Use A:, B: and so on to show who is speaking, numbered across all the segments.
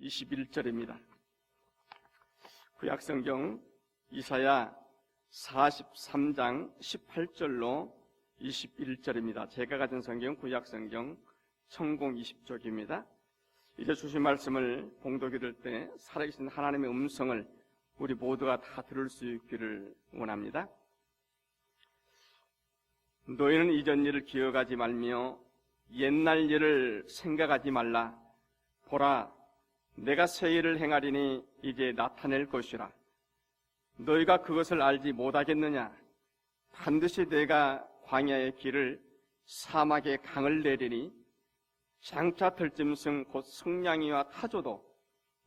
A: 21절입니다. 구약성경 이사야 43장 18절로 21절입니다. 제가 가진 성경 구약성경 천공 20쪽입니다. 이제 주신 말씀을 봉독이 될 때 살아계신 하나님의 음성을 우리 모두가 다 들을 수 있기를 원합니다. 너희는 이전 일을 기억하지 말며 옛날 일을 생각하지 말라. 보라, 내가 새 일을 행하리니 이제 나타낼 것이라. 너희가 그것을 알지 못하겠느냐? 반드시 내가 광야의 길을 사막의 강을 내리니 장차 들짐승 곧 승냥이와 타조도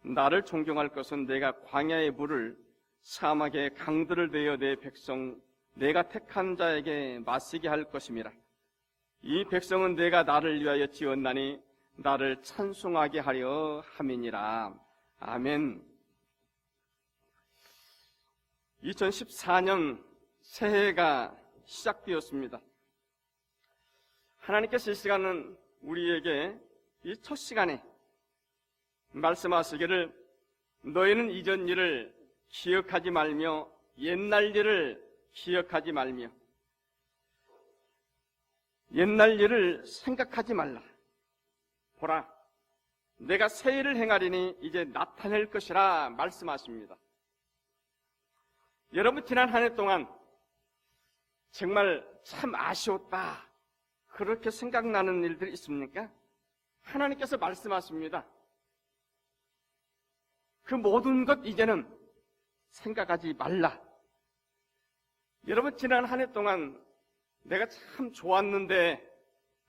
A: 나를 존경할 것은 내가 광야의 물을 사막의 강들을 내어 내 백성 내가 택한 자에게 마시게 할 것임이라. 이 백성은 내가 나를 위하여 지었나니 나를 찬송하게 하려 함이니라. 아멘. 2014년 새해가 시작되었습니다. 하나님께서 이 시간은 우리에게 이 첫 시간에 말씀하시기를 너희는 이전 일을 기억하지 말며 옛날 일을 기억하지 말며 옛날 일을 생각하지 말라. 보라, 내가 새 일을 행하리니 이제 나타낼 것이라 말씀하십니다. 여러분, 지난 한 해 동안 정말 참 아쉬웠다, 그렇게 생각나는 일들이 있습니까? 하나님께서 말씀하십니다. 그 모든 것 이제는 생각하지 말라. 여러분, 지난 한 해 동안 내가 참 좋았는데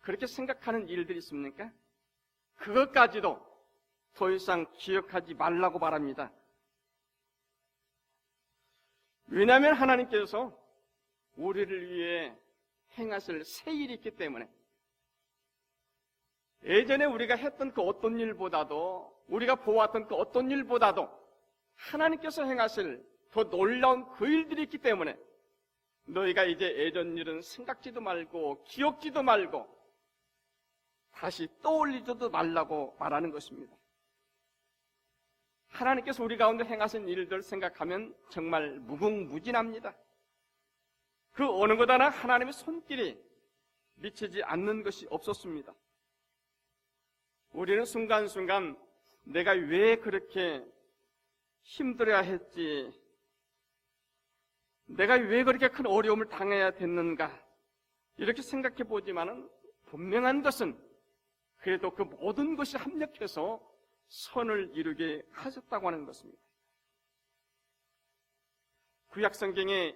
A: 그렇게 생각하는 일들이 있습니까? 그것까지도 더 이상 기억하지 말라고 바랍니다. 왜냐하면 하나님께서 우리를 위해 행하실 새 일이 있기 때문에 예전에 우리가 했던 그 어떤 일보다도 우리가 보았던 그 어떤 일보다도 하나님께서 행하실 더 놀라운 그 일들이 있기 때문에 너희가 이제 예전 일은 생각지도 말고 기억지도 말고 다시 떠올리지도 말라고 말하는 것입니다. 하나님께서 우리 가운데 행하신 일들 생각하면 정말 무궁무진합니다. 그 어느 것 하나 하나님의 손길이 미치지 않는 것이 없었습니다. 우리는 순간순간 내가 왜 그렇게 힘들어야 했지, 내가 왜 그렇게 큰 어려움을 당해야 됐는가, 이렇게 생각해 보지만은 분명한 것은 그래도 그 모든 것이 합력해서 선을 이루게 하셨다고 하는 것입니다. 구약성경에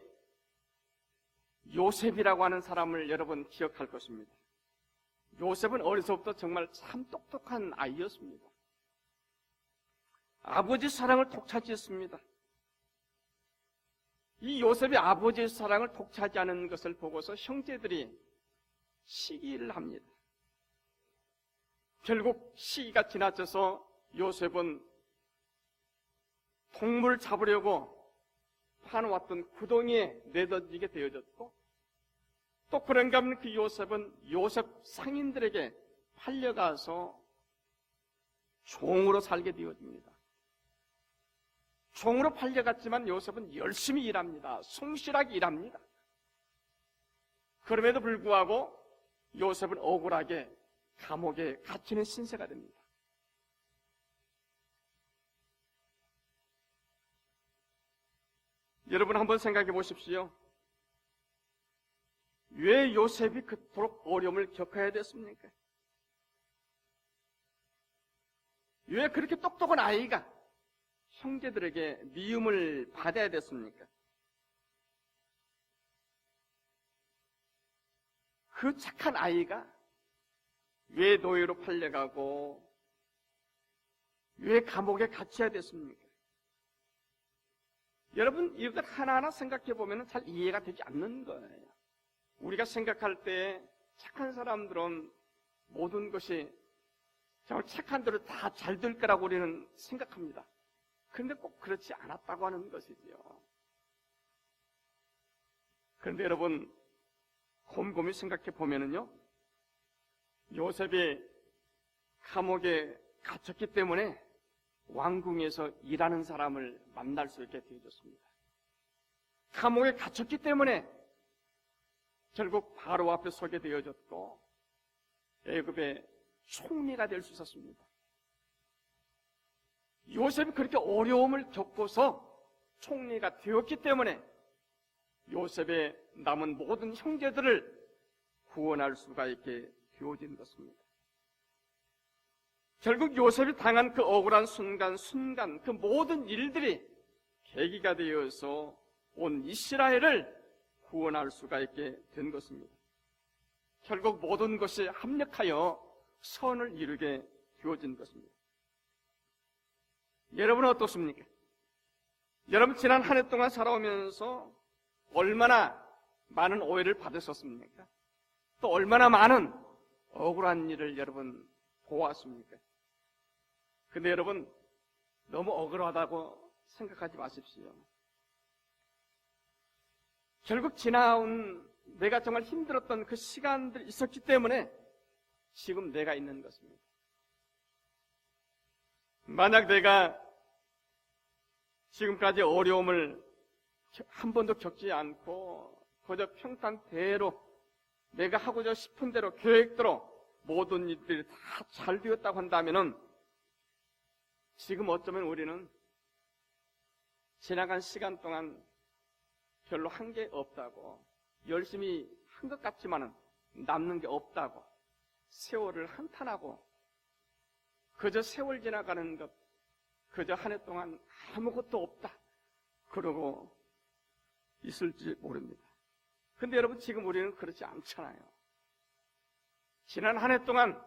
A: 요셉이라고 하는 사람을 여러분 기억할 것입니다. 요셉은 어려서부터 정말 참 똑똑한 아이였습니다. 아버지 사랑을 독차지했습니다. 이 요셉이 아버지의 사랑을 독차지하는 것을 보고서 형제들이 시기를 합니다. 결국 시기가 지나쳐서 요셉은 동물을 잡으려고 파놓았던 구덩이에 내던지게 되어졌고, 또 그런가 하면 그 요셉은 요셉 상인들에게 팔려가서 종으로 살게 되어집니다. 종으로 팔려갔지만 요셉은 열심히 일합니다. 성실하게 일합니다. 그럼에도 불구하고 요셉은 억울하게 감옥에 갇히는 신세가 됩니다. 여러분 한번 생각해 보십시오. 왜 요셉이 그토록 어려움을 겪어야 됐습니까? 왜 그렇게 똑똑한 아이가 형제들에게 미움을 받아야 됐습니까? 그 착한 아이가 왜 노예로 팔려가고 왜 감옥에 갇혀야 됐습니까? 여러분, 이것 하나하나 생각해 보면 잘 이해가 되지 않는 거예요. 우리가 생각할 때 착한 사람들은 모든 것이 정말 착한 대로 다 잘 될 거라고 우리는 생각합니다. 그런데 꼭 그렇지 않았다고 하는 것이지요. 그런데 여러분, 곰곰이 생각해 보면은요, 요셉이 감옥에 갇혔기 때문에 왕궁에서 일하는 사람을 만날 수 있게 되어졌습니다. 감옥에 갇혔기 때문에 결국 바로 앞에 서게 되어졌고 애굽의 총리가 될 수 있었습니다. 요셉이 그렇게 어려움을 겪고서 총리가 되었기 때문에 요셉의 남은 모든 형제들을 구원할 수가 있게 되어진 것입니다. 결국 요셉이 당한 그 억울한 순간 그 모든 일들이 계기가 되어서 온 이스라엘을 구원할 수가 있게 된 것입니다. 결국 모든 것이 합력하여 선을 이루게 되어진 것입니다. 여러분은 어떻습니까? 여러분 지난 한 해 동안 살아오면서 얼마나 많은 오해를 받으셨습니까? 또 얼마나 많은 억울한 일을 여러분 보았습니까? 근데 여러분 너무 억울하다고 생각하지 마십시오. 결국 지나온 내가 정말 힘들었던 그 시간들이 있었기 때문에 지금 내가 있는 것입니다. 만약 내가 지금까지 어려움을 한 번도 겪지 않고 그저 평탄대로 내가 하고자 싶은 대로 계획대로 모든 일들이 다 잘 되었다고 한다면은 지금 어쩌면 우리는 지나간 시간 동안 별로 한 게 없다고, 열심히 한 것 같지만은 남는 게 없다고, 세월을 한탄하고 그저 세월 지나가는 것, 그저 한 해 동안 아무것도 없다 그러고 있을지 모릅니다. 근데 여러분 지금 우리는 그렇지 않잖아요. 지난 한 해 동안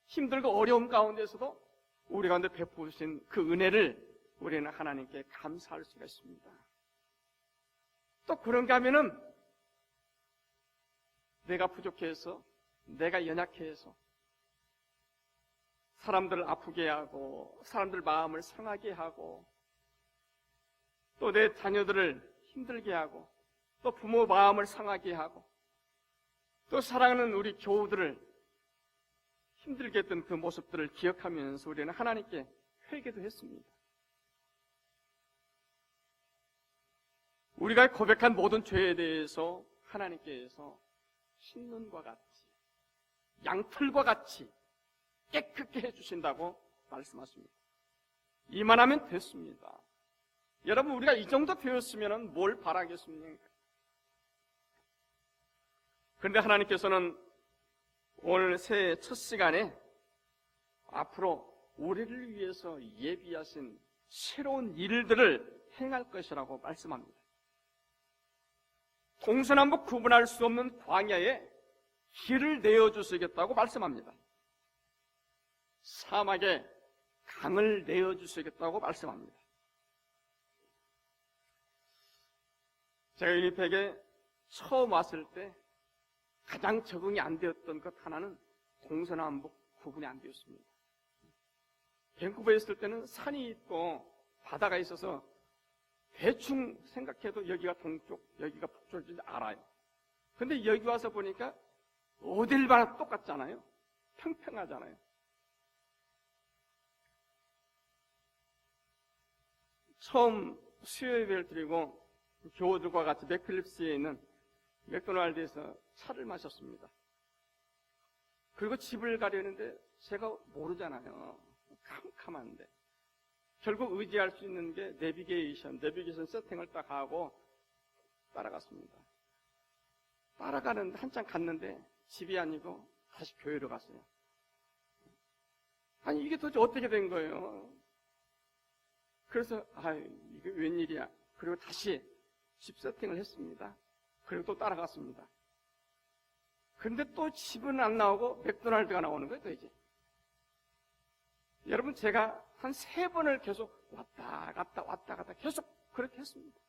A: 힘들고 어려움 가운데서도 우리 가운데 베푸신 그 은혜를 우리는 하나님께 감사할 수가 있습니다. 또 그런가 하면은 내가 부족해서, 내가 연약해서 사람들을 아프게 하고 사람들 마음을 상하게 하고 또 내 자녀들을 힘들게 하고 또 부모 마음을 상하게 하고 또 사랑하는 우리 교우들을 힘들게 했던 그 모습들을 기억하면서 우리는 하나님께 회개도 했습니다. 우리가 고백한 모든 죄에 대해서 하나님께서 신눈과 같이 양털과 같이 깨끗게 해주신다고 말씀하십니다. 이만하면 됐습니다. 여러분 우리가 이 정도 되었으면 뭘 바라겠습니까? 그런데 하나님께서는 오늘 새해 첫 시간에 앞으로 우리를 위해서 예비하신 새로운 일들을 행할 것이라고 말씀합니다. 동서남북 구분할 수 없는 광야에 길을 내어주시겠다고 말씀합니다. 사막에 강을 내어주시겠다고 말씀합니다. 제가 유니팩에 처음 왔을 때 가장 적응이 안 되었던 것 하나는 동서남북 구분이 안 되었습니다. 밴쿠버에 있을 때는 산이 있고 바다가 있어서 대충 생각해도 여기가 동쪽, 여기가 북쪽인지 알아요. 근데 여기 와서 보니까 어딜 봐도 똑같잖아요. 평평하잖아요. 처음 수요 예배를 드리고 교우들과 같이 맥필립스에 있는 맥도날드에서 차를 마셨습니다. 그리고 집을 가려는데 제가 모르잖아요. 캄캄한데. 결국 의지할 수 있는 게 내비게이션 세팅을 딱 하고 따라갔습니다. 따라가는데 한참 갔는데 집이 아니고 다시 교회로 갔어요. 아니 이게 도대체 어떻게 된 거예요? 그래서 이게 웬일이야. 그리고 다시 집 세팅을 했습니다. 그리고 또 따라갔습니다. 근데 또 집은 안 나오고 맥도날드가 나오는 거예요, 또 이제. 여러분, 제가 한 3번을 계속 왔다 갔다 계속 그렇게 했습니다.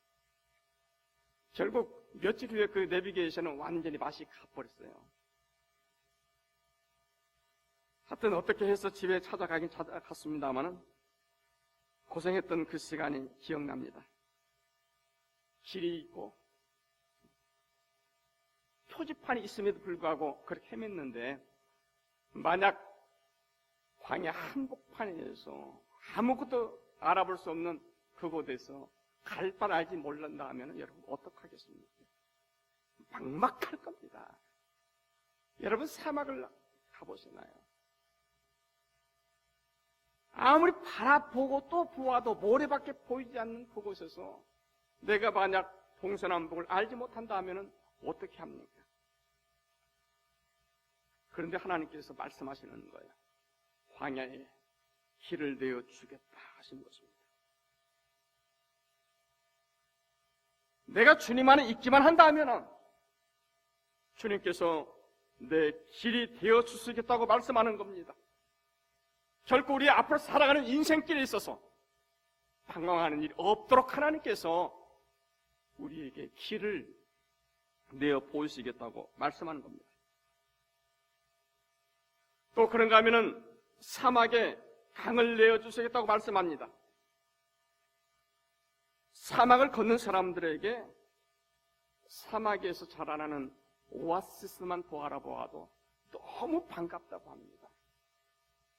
A: 결국 며칠 후에 그 내비게이션은 완전히 맛이 가버렸어요. 하여튼 어떻게 해서 집에 찾아가긴 찾아갔습니다만은 고생했던 그 시간이 기억납니다. 길이 있고 표지판이 있음에도 불구하고 그렇게 헤맸는데 만약 광야 한복판에서 아무것도 알아볼 수 없는 그곳에서 갈 바를 알지 몰란다 하면 여러분 어떡하겠습니까? 막막할 겁니다. 여러분 사막을 가보시나요? 아무리 바라보고 또 보아도 모래밖에 보이지 않는 그곳에서 내가 만약 동서남북을 알지 못한다 하면 어떻게 합니까? 그런데 하나님께서 말씀하시는 거예요. 광야에 길을 내어 주겠다 하신 것입니다. 내가 주님 안에 있기만 한다 하면 주님께서 내 길이 되어 주시겠다고 말씀하는 겁니다. 결코 우리 앞으로 살아가는 인생길에 있어서 방황하는 일이 없도록 하나님께서 우리에게 길을 내어 보이시겠다고 말씀하는 겁니다. 또 그런가 하면은 사막에 강을 내어 주시겠다고 말씀합니다. 사막을 걷는 사람들에게 사막에서 자라나는 오아시스만 바라보아도 너무 반갑다고 합니다.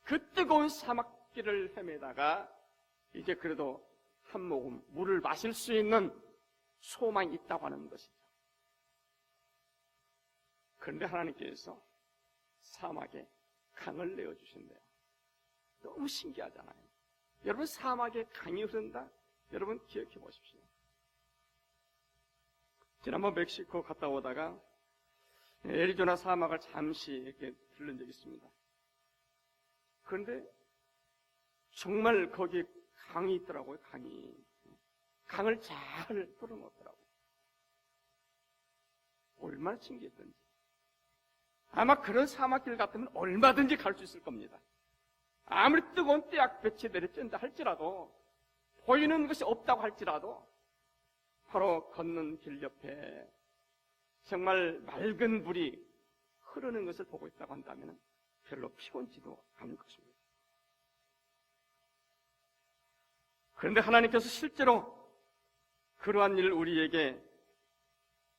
A: 그 뜨거운 사막길을 헤매다가 이제 그래도 한 모금 물을 마실 수 있는 소망이 있다고 하는 것이죠. 그런데 하나님께서 사막에 강을 내어주신대요. 너무 신기하잖아요. 여러분 사막에 강이 흐른다? 여러분 기억해 보십시오. 지난번 멕시코 갔다 오다가 애리조나 사막을 잠시 이렇게 들른 적이 있습니다. 그런데 정말 거기에 강이 있더라고요. 강을 잘 뚫어놓더라고요. 얼마나 신기했던지. 아마 그런 사막길 같으면 얼마든지 갈 수 있을 겁니다. 아무리 뜨거운 떼약볕이 내려쬐다 할지라도, 보이는 것이 없다고 할지라도 바로 걷는 길 옆에 정말 맑은 물이 흐르는 것을 보고 있다고 한다면 별로 피곤지도 않을 것입니다. 그런데 하나님께서 실제로 그러한 일을 우리에게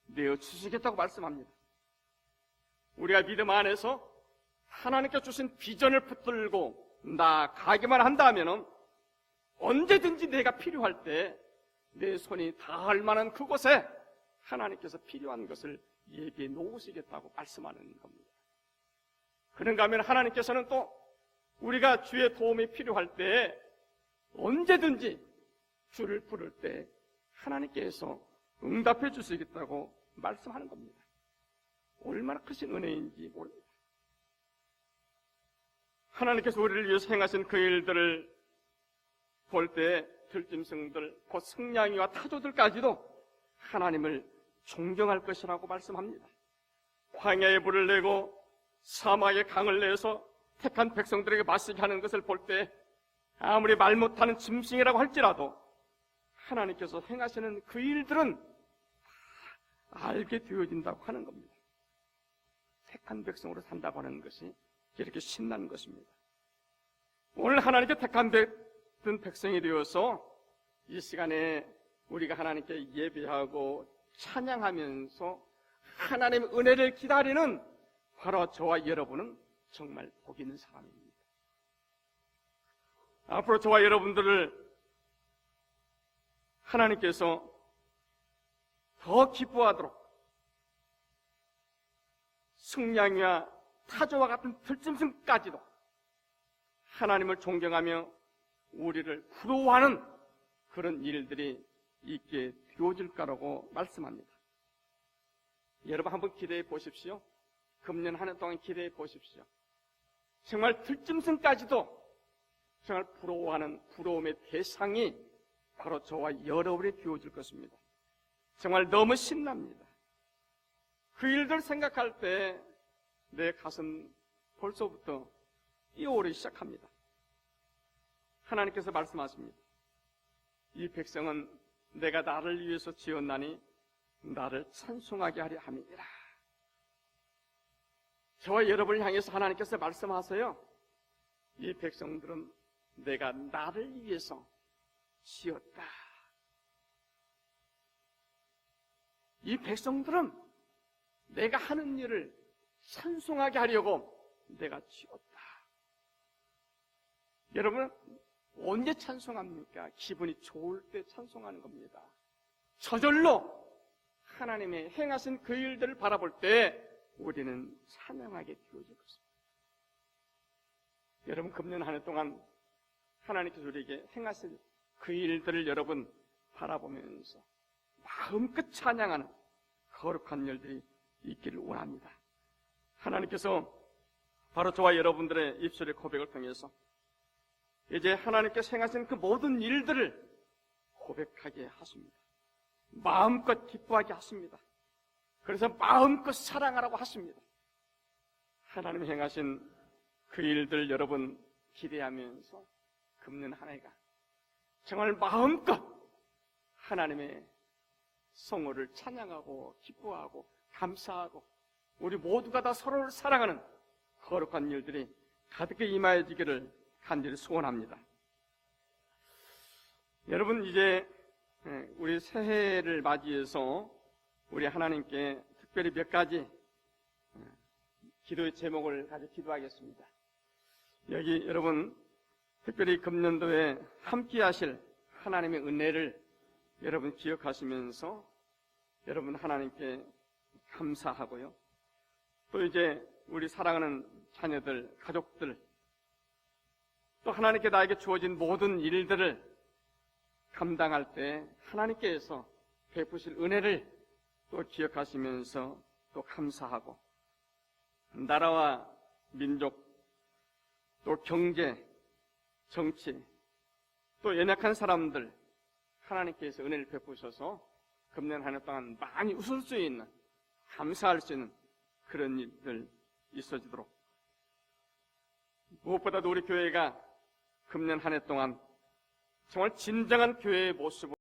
A: 내어주시겠다고 말씀합니다. 우리가 믿음 안에서 하나님께 주신 비전을 붙들고 나가기만 한다면 언제든지 내가 필요할 때 내 손이 닿을 만한 그곳에 하나님께서 필요한 것을 얘기해 놓으시겠다고 말씀하는 겁니다. 그런가 하면 하나님께서는 또 우리가 주의 도움이 필요할 때 언제든지 주를 부를 때 하나님께서 응답해 주시겠다고 말씀하는 겁니다. 얼마나 크신 은혜인지 모릅니다. 하나님께서 우리를 위해서 행하신 그 일들을 볼 때 들짐승들, 곧 승냥이와 타조들까지도 하나님을 존경할 것이라고 말씀합니다. 광야에 불을 내고 사막에 강을 내서 택한 백성들에게 마시게 하는 것을 볼 때 아무리 말 못하는 짐승이라고 할지라도 하나님께서 행하시는 그 일들은 알게 되어진다고 하는 겁니다. 택한 백성으로 산다고 하는 것이 이렇게 신나는 것입니다. 오늘 하나님께 택한 백성이 되어서 이 시간에 우리가 하나님께 예배하고 찬양하면서 하나님의 은혜를 기다리는 바로 저와 여러분은 정말 복 있는 사람입니다. 앞으로 저와 여러분들을 하나님께서 더 기뻐하도록 승냥이와 타조와 같은 들짐승까지도 하나님을 존경하며 우리를 부러워하는 그런 일들이 있게 되어질 거라고 말씀합니다. 여러분 한번 기대해 보십시오. 금년 한 해 동안 기대해 보십시오. 정말 들짐승까지도 정말 부러워하는 부러움의 대상이 바로 저와 여러분이 되어질 것입니다. 정말 너무 신납니다. 그 일들 생각할 때 내 가슴 벌써부터 뛰어오르기 시작합니다. 하나님께서 말씀하십니다. 이 백성은 내가 나를 위해서 지었나니 나를 찬송하게 하려 함이니라. 저와 여러분을 향해서 하나님께서 말씀하세요. 이 백성들은 내가 나를 위해서 지었다. 이 백성들은 내가 하는 일을 찬송하게 하려고 내가 지었다. 여러분, 언제 찬송합니까? 기분이 좋을 때 찬송하는 겁니다. 저절로 하나님의 행하신 그 일들을 바라볼 때 우리는 찬양하게 되어질 것입니다. 여러분, 금년 한 해 동안 하나님께서 우리에게 행하신 그 일들을 여러분 바라보면서 마음껏 찬양하는 거룩한 일들이 있기를 원합니다. 하나님께서 바로 저와 여러분들의 입술의 고백을 통해서 이제 하나님께서 행하신 그 모든 일들을 고백하게 하십니다. 마음껏 기뻐하게 하십니다. 그래서 마음껏 사랑하라고 하십니다. 하나님이 행하신 그 일들 여러분 기대하면서 금년 한 해가 정말 마음껏 하나님의 성호를 찬양하고 기뻐하고 감사하고 우리 모두가 다 서로를 사랑하는 거룩한 일들이 가득히 임하여지기를 간절히 소원합니다. 여러분, 이제 우리 새해를 맞이해서 우리 하나님께 특별히 몇 가지 기도의 제목을 가지고 기도하겠습니다. 여기 여러분 특별히 금년도에 함께 하실 하나님의 은혜를 여러분 기억하시면서 여러분 하나님께 감사하고요. 또 이제 우리 사랑하는 자녀들, 가족들, 또 하나님께 나에게 주어진 모든 일들을 감당할 때 하나님께서 베푸실 은혜를 또 기억하시면서 또 감사하고 나라와 민족, 또 경제, 정치, 또 연약한 사람들 하나님께서 은혜를 베푸셔서 금년 한 해 동안 많이 웃을 수 있는, 감사할 수 있는 그런 일들 있어지도록 무엇보다도 우리 교회가 금년 한 해 동안 정말 진정한 교회의 모습을